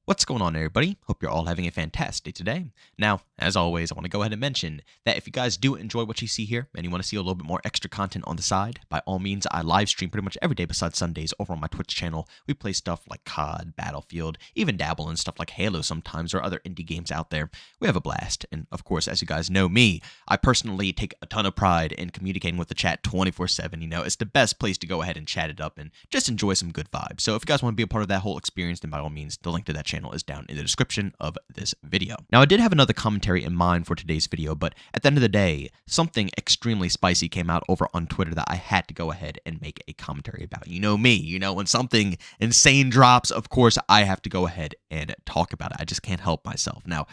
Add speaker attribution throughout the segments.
Speaker 1: What's going on, everybody? Hope you're all having a fantastic day today. Now, as always, I want to go ahead and mention that if you guys do enjoy what you see here and you want to see a little bit more extra content on the side, by all means, I live stream pretty much every day besides Sundays over on my Twitch channel. We play stuff like COD, Battlefield, even dabble in stuff like Halo sometimes or other indie games out there. We have a blast. And of course, as you guys know me, I personally take a ton of pride in communicating with the chat 24/7. It's the best place to go ahead and chat it up and just enjoy some good vibes. So if you guys want to be a part of that whole experience, then by all means, the link to that channel is down in the description of this video. Now, I did have another commentary in mind for today's video, but at the end of the day, something extremely spicy came out over on Twitter that I had to go ahead and make a commentary about. You know me, when something insane drops, of course, I have to go ahead and talk about it. I just can't help myself. Now,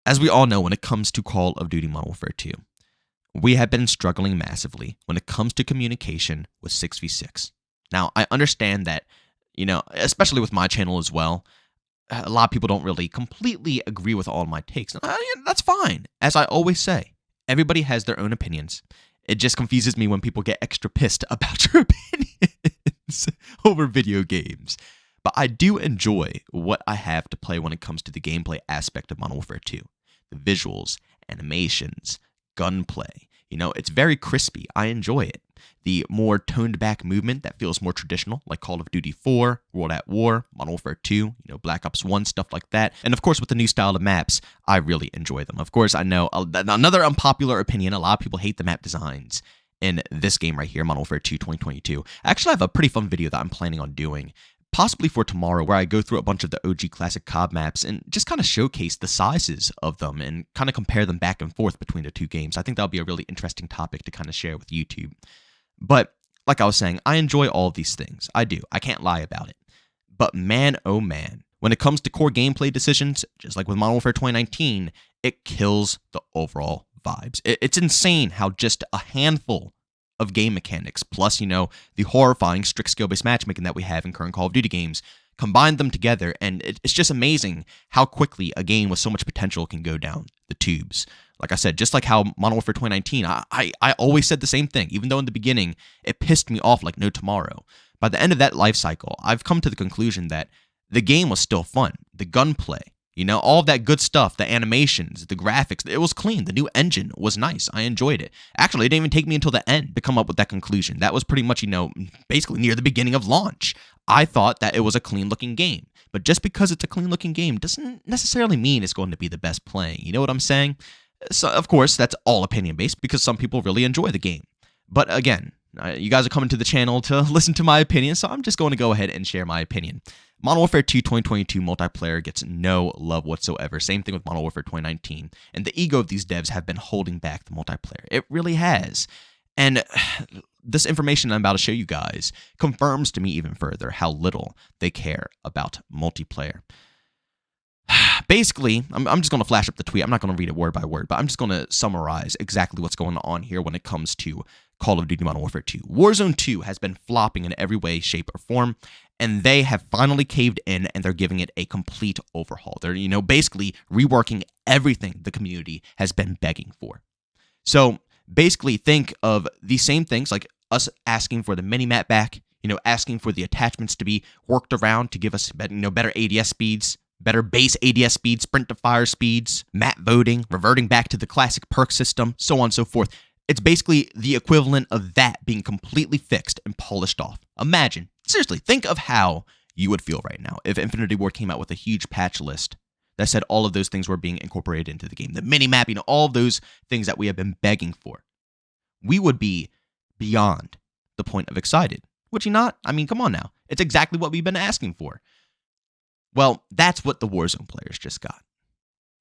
Speaker 1: as we all know, when it comes to Call of Duty Modern Warfare 2, we have been struggling massively when it comes to communication with 6v6. Now, I understand that, especially with my channel as well, a lot of people don't really completely agree with all my takes. That's fine. As I always say, everybody has their own opinions. It just confuses me when people get extra pissed about your opinions over video games. But I do enjoy what I have to play when it comes to the gameplay aspect of Modern Warfare 2. The visuals, animations, gunplay. It's very crispy. I enjoy it. The more toned back movement that feels more traditional, like Call of Duty 4, World at War, Modern Warfare 2, Black Ops 1, stuff like that. And of course, with the new style of maps, I really enjoy them. Of course, I know another unpopular opinion, a lot of people hate the map designs in this game right here, Modern Warfare 2 2022. I actually have a pretty fun video that I'm planning on doing, possibly for tomorrow, where I go through a bunch of the OG classic COD maps and just kind of showcase the sizes of them and kind of compare them back and forth between the two games. I think that'll be a really interesting topic to kind of share with YouTube. But like I was saying, I enjoy all of these things. I do. I can't lie about it. But man, oh man, when it comes to core gameplay decisions, just like with Modern Warfare 2019, it kills the overall vibes. It's insane how just a handful of game mechanics, plus, the horrifying strict skill-based matchmaking that we have in current Call of Duty games, combine them together, and it's just amazing how quickly a game with so much potential can go down the tubes. Like I said, just like how Modern Warfare 2019, I always said the same thing, even though in the beginning it pissed me off like no tomorrow. By the end of that life cycle, I've come to the conclusion that the game was still fun. The gunplay, all of that good stuff, the animations, the graphics, it was clean. The new engine was nice. I enjoyed it. Actually, it didn't even take me until the end to come up with that conclusion. That was pretty much, basically near the beginning of launch. I thought that it was a clean-looking game. But just because it's a clean-looking game doesn't necessarily mean it's going to be the best playing. You know what I'm saying? So, of course, that's all opinion-based because some people really enjoy the game. But again, you guys are coming to the channel to listen to my opinion, so I'm just going to go ahead and share my opinion. Modern Warfare 2 2022 multiplayer gets no love whatsoever. Same thing with Modern Warfare 2019. And the ego of these devs have been holding back the multiplayer. It really has. And this information I'm about to show you guys confirms to me even further how little they care about multiplayer. Basically, I'm just going to flash up the tweet. I'm not going to read it word by word, but I'm just going to summarize exactly what's going on here when it comes to Call of Duty Modern Warfare 2. Warzone 2 has been flopping in every way, shape, or form, and they have finally caved in, and they're giving it a complete overhaul. They're, basically reworking everything the community has been begging for. So, basically, think of these same things, like us asking for the mini-map back, asking for the attachments to be worked around to give us, better ADS speeds, better base ADS speeds, sprint to fire speeds, map voting, reverting back to the classic perk system, so on and so forth. It's basically the equivalent of that being completely fixed and polished off. Imagine, seriously, think of how you would feel right now if Infinity Ward came out with a huge patch list that said all of those things were being incorporated into the game. The mini-map, all of those things that we have been begging for. We would be beyond the point of excited. Would you not? Come on now. It's exactly what we've been asking for. Well, that's what the Warzone players just got.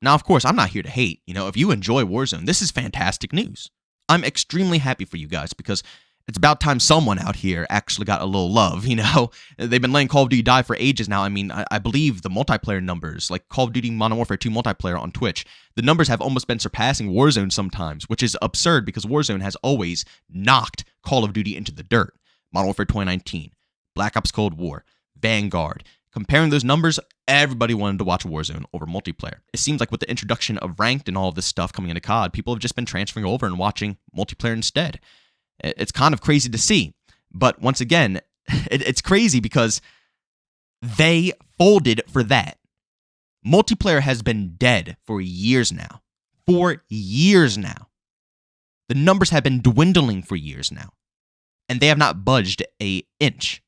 Speaker 1: Now, of course, I'm not here to hate. If you enjoy Warzone, this is fantastic news. I'm extremely happy for you guys because it's about time someone out here actually got a little love, They've been letting Call of Duty die for ages now. I believe the multiplayer numbers, like Call of Duty Modern Warfare 2 multiplayer on Twitch, the numbers have almost been surpassing Warzone sometimes, which is absurd because Warzone has always knocked Call of Duty into the dirt. Modern Warfare 2019, Black Ops Cold War, Vanguard. Comparing those numbers, everybody wanted to watch Warzone over multiplayer. It seems like with the introduction of ranked and all of this stuff coming into COD, people have just been transferring over and watching multiplayer instead. It's kind of crazy to see. But once again, it's crazy because they folded for that. Multiplayer has been dead for years now. For years now. The numbers have been dwindling for years now. And they have not budged an inch.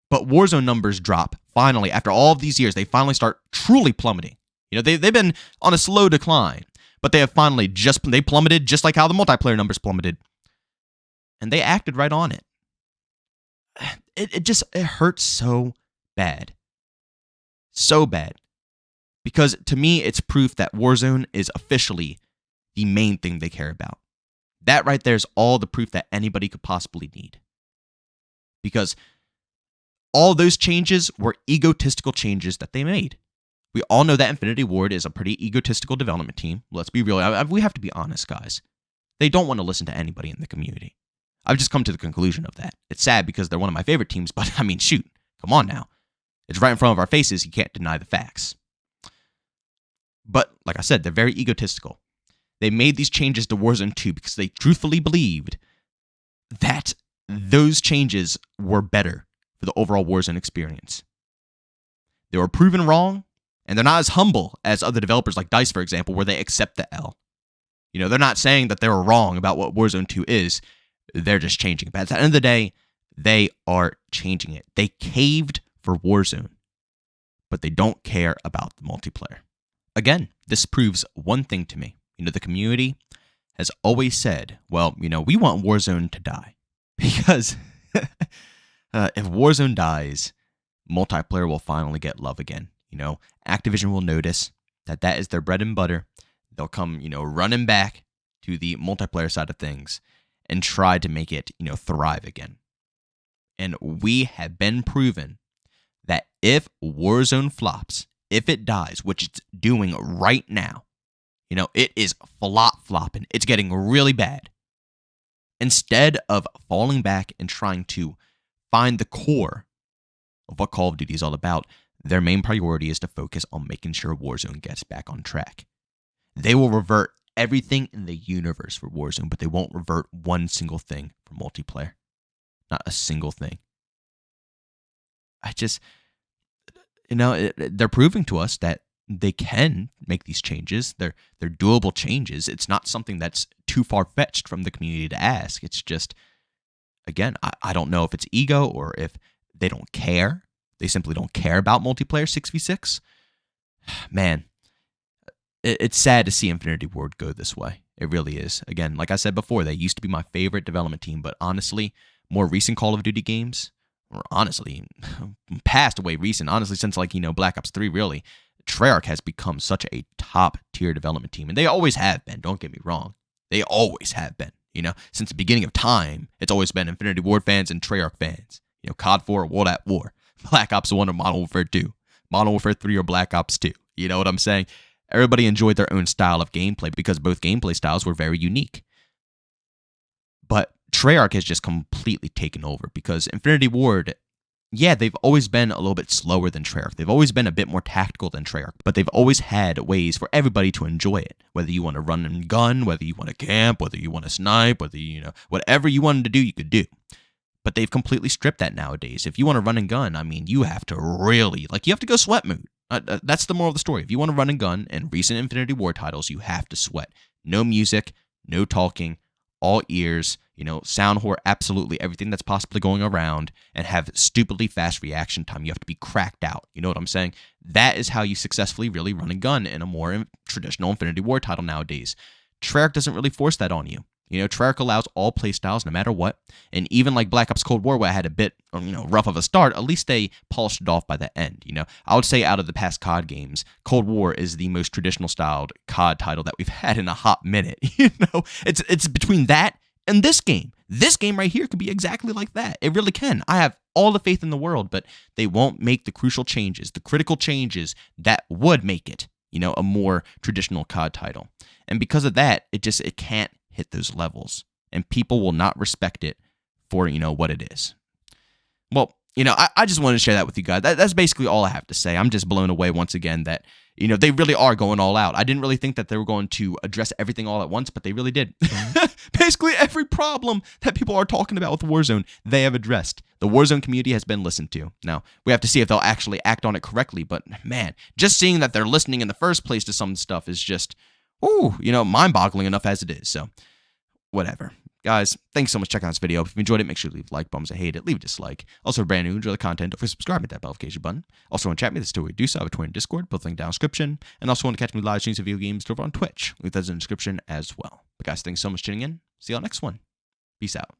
Speaker 1: But Warzone numbers drop. Finally, after all of these years, they finally start truly plummeting. They've been on a slow decline. But they have finally they plummeted just like how the multiplayer numbers plummeted. And they acted right on it. It hurts so bad. So bad. Because to me, it's proof that Warzone is officially the main thing they care about. That right there is all the proof that anybody could possibly need. Because all those changes were egotistical changes that they made. We all know that Infinity Ward is a pretty egotistical development team. Let's be real. We have to be honest, guys. They don't want to listen to anybody in the community. I've just come to the conclusion of that. It's sad because they're one of my favorite teams, but I mean, shoot. Come on now. It's right in front of our faces. You can't deny the facts. But, like I said, they're very egotistical. They made these changes to Warzone 2 because they truthfully believed that those changes were better for the overall Warzone experience. They were proven wrong, and they're not as humble as other developers like DICE, for example, where they accept the L. They're not saying that they were wrong about what Warzone 2 is. They're just changing it. But at the end of the day, they are changing it. They caved for Warzone, but they don't care about the multiplayer. Again, this proves one thing to me. The community has always said, well, we want Warzone to die. Because if Warzone dies, multiplayer will finally get love again. Activision will notice that is their bread and butter. They'll come, running back to the multiplayer side of things and try to make it, thrive again. And we have been proven that if Warzone flops, if it dies, which it's doing right now, it is flopping. It's getting really bad. Instead of falling back and trying to find the core of what Call of Duty is all about, their main priority is to focus on making sure Warzone gets back on track. They will revert everything in the universe for Warzone, but they won't revert one single thing for multiplayer. Not a single thing. They're proving to us that they can make these changes. They're doable changes. It's not something that's too far-fetched from the community to ask. It's just, again, I don't know if it's ego or if they don't care. They simply don't care about multiplayer 6v6. Man, it's sad to see Infinity Ward go this way. It really is. Again, like I said before, they used to be my favorite development team, but honestly, more recent Call of Duty games, or honestly, past way recent, honestly, since Black Ops 3, really, Treyarch has become such a top-tier development team, and they always have been, don't get me wrong. They always have been, since the beginning of time, it's always been Infinity Ward fans and Treyarch fans. COD 4, World at War, Black Ops 1 or Modern Warfare 2, Modern Warfare 3 or Black Ops 2. You know what I'm saying? Everybody enjoyed their own style of gameplay because both gameplay styles were very unique. But Treyarch has just completely taken over because Infinity Ward, yeah, they've always been a little bit slower than Treyarch. They've always been a bit more tactical than Treyarch, but they've always had ways for everybody to enjoy it. Whether you want to run and gun, whether you want to camp, whether you want to snipe, whether, whatever you wanted to do, you could do. But they've completely stripped that nowadays. If you want to run and gun, you have to really, you have to go sweat mode. That's the moral of the story. If you want to run and gun in recent Infinity Ward titles, you have to sweat. No music, no talking, all ears, sound whore, absolutely everything that's possibly going around, and have stupidly fast reaction time. You have to be cracked out. You know what I'm saying? That is how you successfully really run and gun in a more traditional Infinity Ward title nowadays. Treyarch doesn't really force that on you. Treyarch allows all playstyles no matter what. And even like Black Ops Cold War, where I had a bit, rough of a start, at least they polished it off by the end. I would say out of the past COD games, Cold War is the most traditional styled COD title that we've had in a hot minute. It's between that and this game. This game right here could be exactly like that. It really can. I have all the faith in the world, but they won't make the crucial changes, the critical changes that would make it, a more traditional COD title. And because of that, it can't hit those levels, and people will not respect it for what it is. Well, I just wanted to share that with you guys. That's basically all I have to say. I'm just blown away once again that, they really are going all out. I didn't really think that they were going to address everything all at once, but they really did. Basically, every problem that people are talking about with Warzone, they have addressed. The Warzone community has been listened to. Now, we have to see if they'll actually act on it correctly, but man, just seeing that they're listening in the first place to some stuff is just, mind-boggling enough as it is. So, whatever. Guys, thanks so much for checking out this video. If you enjoyed it, make sure to leave a like. Bums, I hate it. Leave a dislike. Also, if you're brand new, enjoy the content. Don't forget to subscribe, hit that notification button. Also, want to chat me, this is what we do. So I have a Twitter and Discord, both linked down in the description. And also want to catch me live streams of video games over on Twitch. Leave those in the description as well. But guys, thanks so much for tuning in. See y'all next one. Peace out.